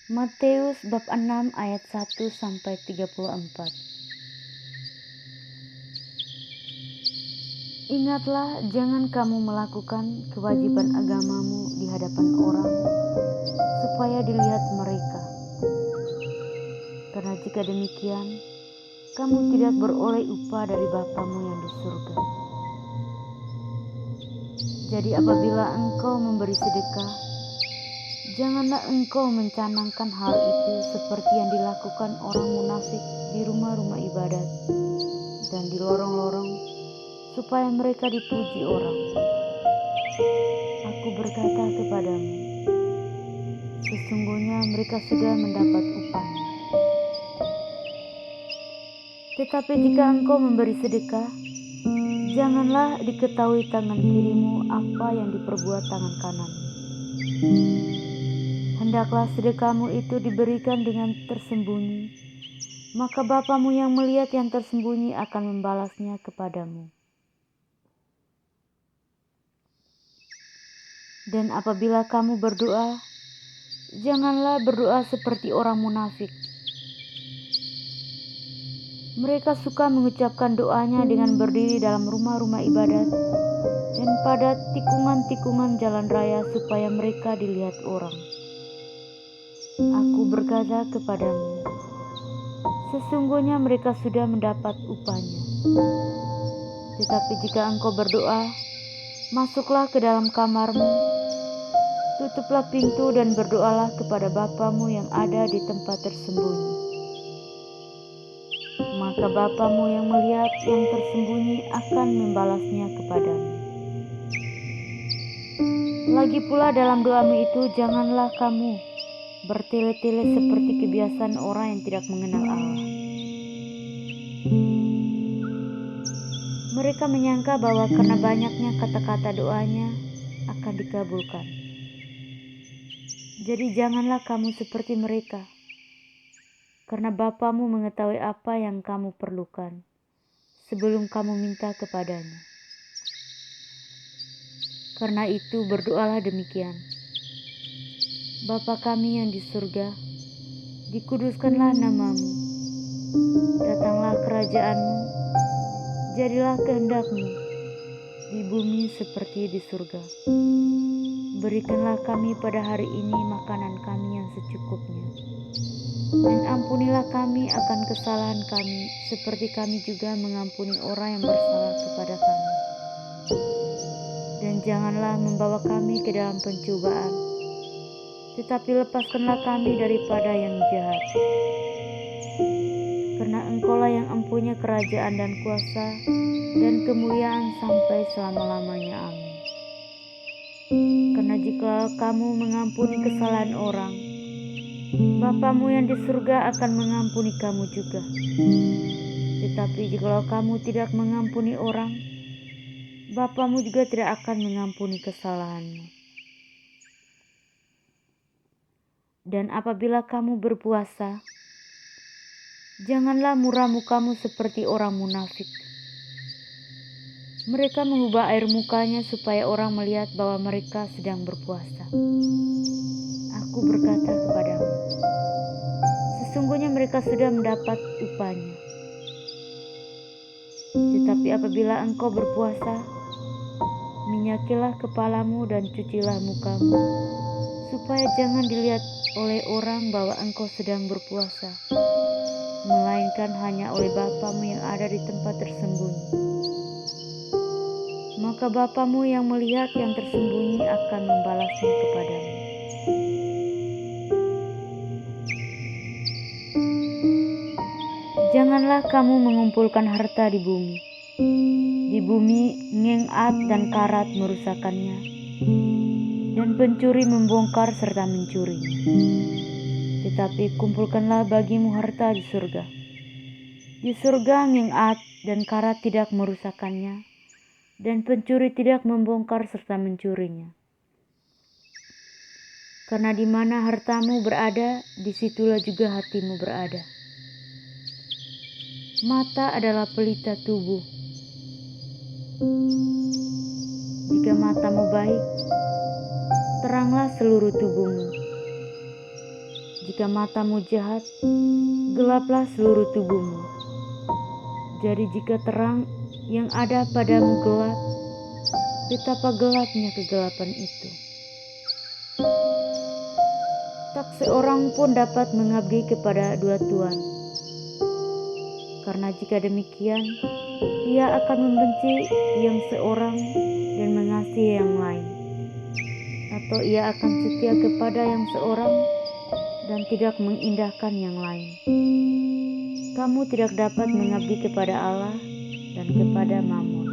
Matius bab 6 ayat 1 sampai 34. Ingatlah, jangan kamu melakukan kewajiban agamamu di hadapan orang, supaya dilihat mereka. Karena jika demikian, kamu tidak beroleh upah dari Bapamu yang di surga. Jadi apabila engkau memberi sedekah, janganlah engkau mencanangkan hal itu seperti yang dilakukan orang munafik di rumah-rumah ibadat dan di lorong-lorong, supaya mereka dipuji orang. Aku berkata kepadamu, sesungguhnya mereka sudah mendapat upahnya. Tetapi jika engkau memberi sedekah, janganlah diketahui tangan kirimu apa yang diperbuat tangan kanan. Hendaklah sedekahmu itu diberikan dengan tersembunyi, maka Bapamu yang melihat yang tersembunyi akan membalasnya kepadamu. Dan apabila kamu berdoa, janganlah berdoa seperti orang munafik. Mereka suka mengucapkan doanya dengan berdiri dalam rumah-rumah ibadat dan pada tikungan-tikungan jalan raya supaya mereka dilihat orang. Aku berkata kepadamu, sesungguhnya mereka sudah mendapat upahnya. Tetapi jika engkau berdoa, masuklah ke dalam kamarmu, tutuplah pintu dan berdoalah kepada Bapamu yang ada di tempat tersembunyi. Maka Bapamu yang melihat yang tersembunyi akan membalasnya kepadamu. Lagi pula dalam doamu itu janganlah kamu bertele-tele seperti kebiasaan orang yang tidak mengenal Allah. Mereka menyangka bahwa karena banyaknya kata-kata doanya akan dikabulkan. Jadi janganlah kamu seperti mereka, karena Bapamu mengetahui apa yang kamu perlukan sebelum kamu minta kepadanya. Karena itu berdoalah demikian: Bapa kami yang di surga, dikuduskanlah namamu, datanglah kerajaanmu, jadilah kehendak-Mu di bumi seperti di surga. Berikanlah kami pada hari ini makanan kami yang secukupnya, dan ampunilah kami akan kesalahan kami, seperti kami juga mengampuni orang yang bersalah kepada kami. Dan janganlah membawa kami ke dalam pencobaan, tetapi lepaskanlah kami daripada yang jahat. Karena Engkaulah yang empunya kerajaan dan kuasa dan kemuliaan sampai selama-lamanya. Amin. Karena jika kamu mengampuni kesalahan orang, Bapamu yang di surga akan mengampuni kamu juga. Tetapi jikalau kamu tidak mengampuni orang, Bapamu juga tidak akan mengampuni kesalahanmu. Dan apabila kamu berpuasa, janganlah muram mukamu seperti orang munafik. Mereka mengubah air mukanya supaya orang melihat bahwa mereka sedang berpuasa. Aku berkata kepadamu, sesungguhnya mereka sudah mendapat upahnya. Tetapi apabila engkau berpuasa, minyakilah kepalamu dan cucilah mukamu, supaya jangan dilihat oleh orang bahwa engkau sedang berpuasa, melainkan hanya oleh Bapamu yang ada di tempat tersembunyi. Maka Bapamu yang melihat yang tersembunyi akan membalasnya kepadamu. Janganlah kamu mengumpulkan harta di bumi. Di bumi ngengat dan karat merusakkannya, dan pencuri membongkar serta mencurinya. Tetapi kumpulkanlah bagimu harta di surga. Di surga ngengat dan karat tidak merusakkannya, dan pencuri tidak membongkar serta mencurinya. Karena di mana hartamu berada, disitulah juga hatimu berada. Mata adalah pelita tubuh. Jika matamu baik, teranglah seluruh tubuhmu. jika matamu jahat, gelaplah seluruh tubuhmu. Jadi jika terang yang ada padamu gelap, betapa gelapnya kegelapan itu. Tak seorang pun dapat mengabdi kepada dua tuan. Karena jika demikian, ia akan membenci yang seorang dan mengasihi yang lain. Atau ia akan setia kepada yang seorang dan tidak mengindahkan yang lain. Kamu tidak dapat mengabdi kepada Allah dan kepada Mammon.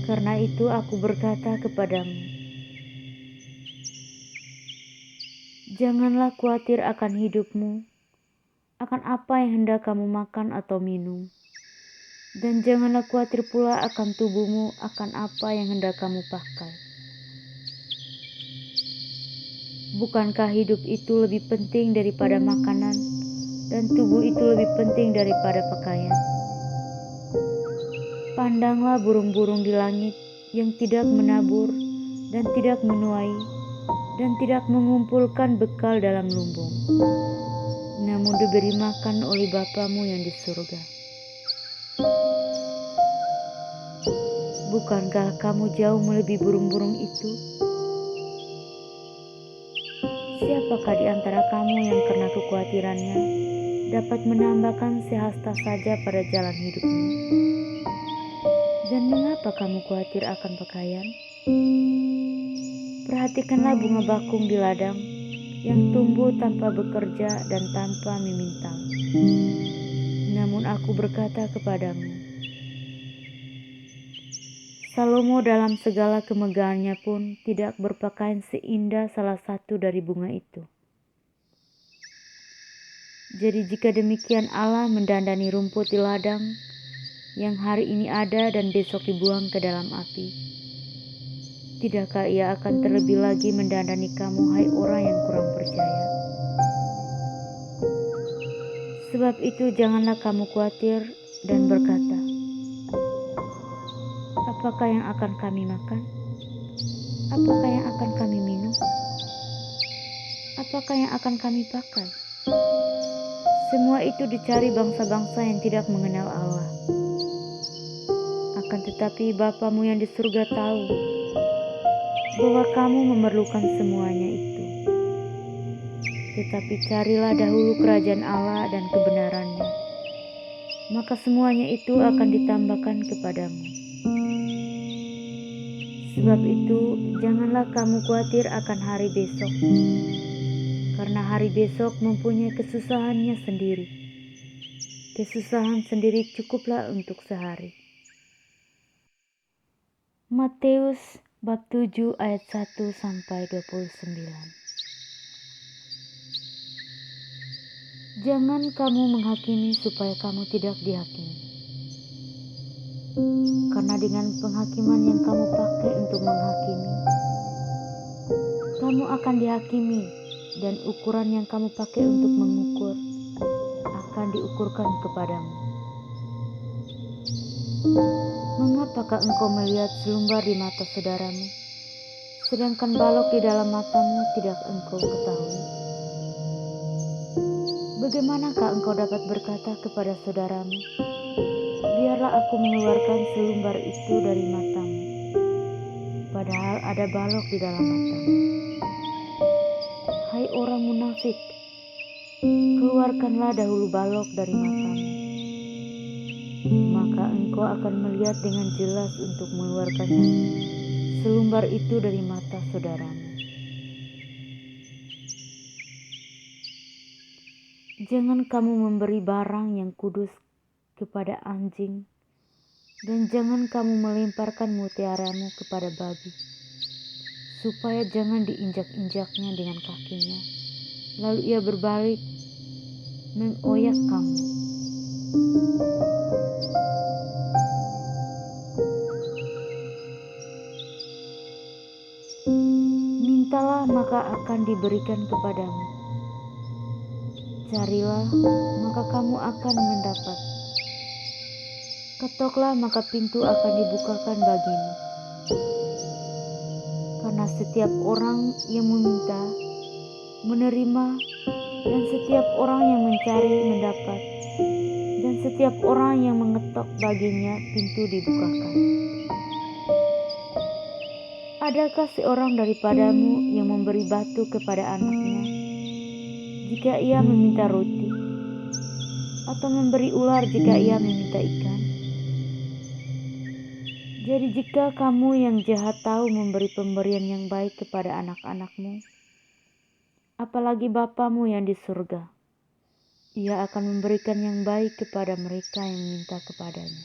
Karena itu aku berkata kepadamu, janganlah khawatir akan hidupmu, akan apa yang hendak kamu makan atau minum. Dan janganlah khawatir pula akan tubuhmu, akan apa yang hendak kamu pakai. Bukankah hidup itu lebih penting daripada makanan, dan tubuh itu lebih penting daripada pakaian? Pandanglah burung-burung di langit yang tidak menabur dan tidak menuai dan tidak mengumpulkan bekal dalam lumbung, namun diberi makan oleh Bapamu yang di surga. Bukankah kamu jauh melebihi burung-burung itu? Siapakah di antara kamu yang karena kekhawatirannya dapat menambahkan sehasta saja pada jalan hidupnya? Dan mengapa kamu khawatir akan pakaian? Perhatikanlah bunga bakung di ladang yang tumbuh tanpa bekerja dan tanpa memintal. Namun aku berkata kepadamu, Salomo dalam segala kemegahannya pun tidak berpakaian seindah salah satu dari bunga itu. Jadi jika demikian Allah mendandani rumput di ladang yang hari ini ada dan besok dibuang ke dalam api, tidakkah ia akan terlebih lagi mendandani kamu, hai orang yang kurang percaya? Sebab itu janganlah kamu khawatir dan berkata, apakah yang akan kami makan? Apakah yang akan kami minum? Apakah yang akan kami pakai? Semua itu dicari bangsa-bangsa yang tidak mengenal Allah. Akan tetapi Bapamu yang di surga tahu bahwa kamu memerlukan semuanya itu. Tetapi carilah dahulu kerajaan Allah dan kebenarannya, maka semuanya itu akan ditambahkan kepadamu. Sebab itu janganlah kamu khawatir akan hari besok, karena hari besok mempunyai kesusahannya sendiri. Kesusahan sendiri cukuplah untuk sehari. Matius bab 7 ayat 1 sampai 29. Jangan kamu menghakimi supaya kamu tidak dihakimi. Karena dengan penghakiman yang kamu pakai untuk menghakimi, kamu akan dihakimi, dan ukuran yang kamu pakai untuk mengukur akan diukurkan kepadamu. Mengapakah engkau melihat selumbar di mata saudaramu, sedangkan balok di dalam matamu tidak engkau ketahui? Bagaimanakah engkau dapat berkata kepada saudaramu, biarlah aku mengeluarkan selumbar itu dari matamu, padahal ada balok di dalam matamu? Hai orang munafik, keluarkanlah dahulu balok dari matamu, maka engkau akan melihat dengan jelas untuk mengeluarkannya selumbar itu dari mata saudaramu. Jangan kamu memberi barang yang kudus kepada anjing, dan jangan kamu melemparkan mutiaramu kepada babi, supaya jangan diinjak-injaknya dengan kakinya, lalu ia berbalik mengoyak kamu. Mintalah maka akan diberikan kepadamu. Carilah maka kamu akan mendapat. Ketoklah maka pintu akan dibukakan bagimu. Karena karena setiap orang yang meminta, menerima, dan setiap orang yang mencari mendapat, dan setiap orang yang mengetok baginya pintu dibukakan. Adakah seorang daripadamu yang memberi batu kepada anaknya jika ia meminta roti, atau memberi ular jika ia meminta ikan? Jadi jika kamu yang jahat tahu memberi pemberian yang baik kepada anak-anakmu, apalagi Bapamu yang di surga, Ia akan memberikan yang baik kepada mereka yang meminta kepadanya.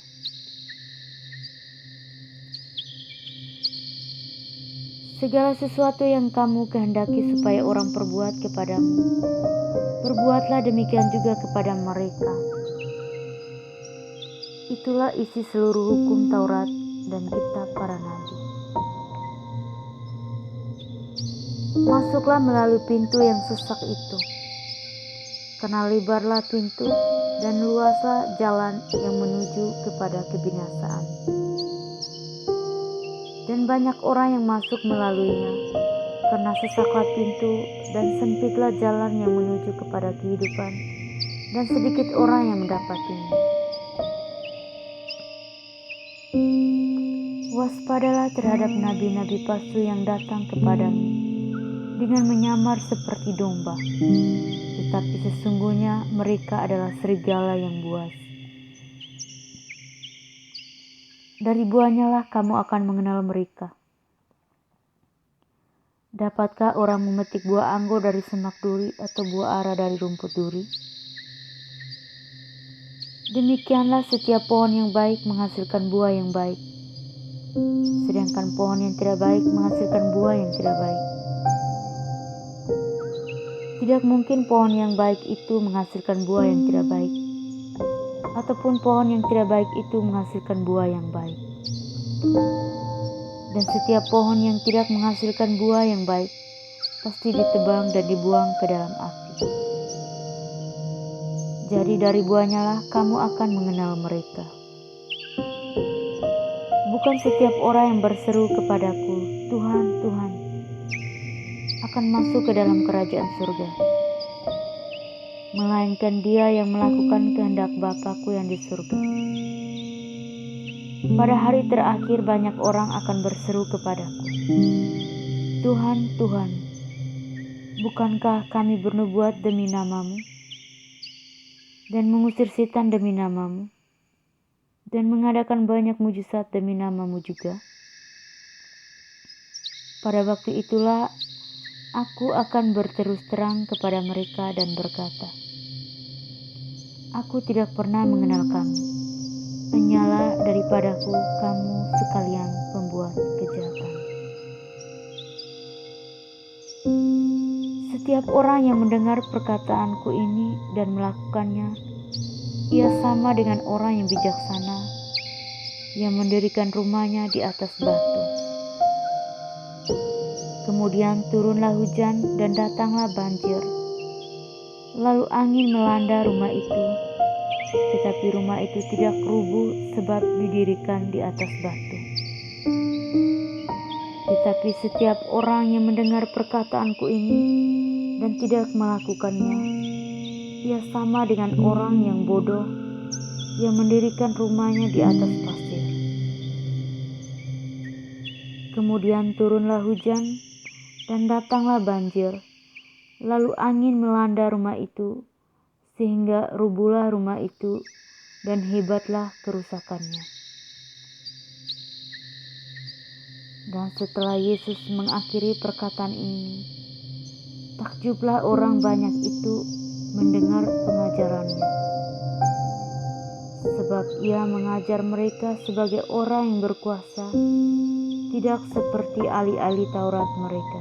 Segala sesuatu yang kamu kehendaki supaya orang perbuat kepadamu, perbuatlah demikian juga kepada mereka. Itulah isi seluruh hukum Taurat dan kitab para nabi. Masuklah melalui pintu yang sesak itu, karena lebarlah pintu dan luaslah jalan yang menuju kepada kebinasaan. Dan banyak orang yang masuk melaluinya, karena sesaklah pintu dan sempitlah jalan yang menuju kepada kehidupan, dan sedikit orang yang mendapatinya. Waspadalah terhadap nabi-nabi palsu yang datang kepadamu dengan menyamar seperti domba, tetapi sesungguhnya mereka adalah serigala yang buas. Dari buahnya lah kamu akan mengenal mereka. Dapatkah orang memetik buah anggur dari semak duri atau buah ara dari rumput duri? Demikianlah setiap pohon yang baik menghasilkan buah yang baik, sedangkan pohon yang tidak baik menghasilkan buah yang tidak baik. Tidak mungkin pohon yang baik itu menghasilkan buah yang tidak baik, ataupun pohon yang tidak baik itu menghasilkan buah yang baik. Dan setiap pohon yang tidak menghasilkan buah yang baik pasti ditebang dan dibuang ke dalam api. Jadi dari buahnya lah kamu akan mengenal mereka. Bukan setiap orang yang berseru kepadaku, Tuhan, Tuhan, akan masuk ke dalam kerajaan surga, melainkan dia yang melakukan kehendak Bapa-Ku yang di surga. Pada hari terakhir banyak orang akan berseru kepadaku, Tuhan, Tuhan, bukankah kami bernubuat demi nama-Mu, dan mengusir setan demi nama-Mu, dan mengadakan banyak mujizat demi nama-Mu juga? Pada waktu itulah aku akan berterus terang kepada mereka dan berkata, Aku tidak pernah mengenal kamu. Menyala daripadaku kamu sekalian pembuat kejahatan. Setiap orang yang mendengar perkataanku ini dan melakukannya, ia sama dengan orang yang bijaksana yang mendirikan rumahnya di atas batu. Kemudian turunlah hujan dan datanglah banjir. Lalu angin melanda rumah itu, tetapi rumah itu tidak rubuh sebab didirikan di atas batu. Tetapi setiap orang yang mendengar perkataanku ini dan tidak melakukannya, ia sama dengan orang yang bodoh yang mendirikan rumahnya di atas pasir. Kemudian turunlah hujan dan datanglah banjir. Lalu angin melanda rumah itu, sehingga rubuhlah rumah itu dan hebatlah kerusakannya. Dan setelah Yesus mengakhiri perkataan ini, takjublah orang banyak itu mendengar pengajarannya. Sebab ia mengajar mereka sebagai orang yang berkuasa, tidak seperti ahli-ahli Taurat mereka.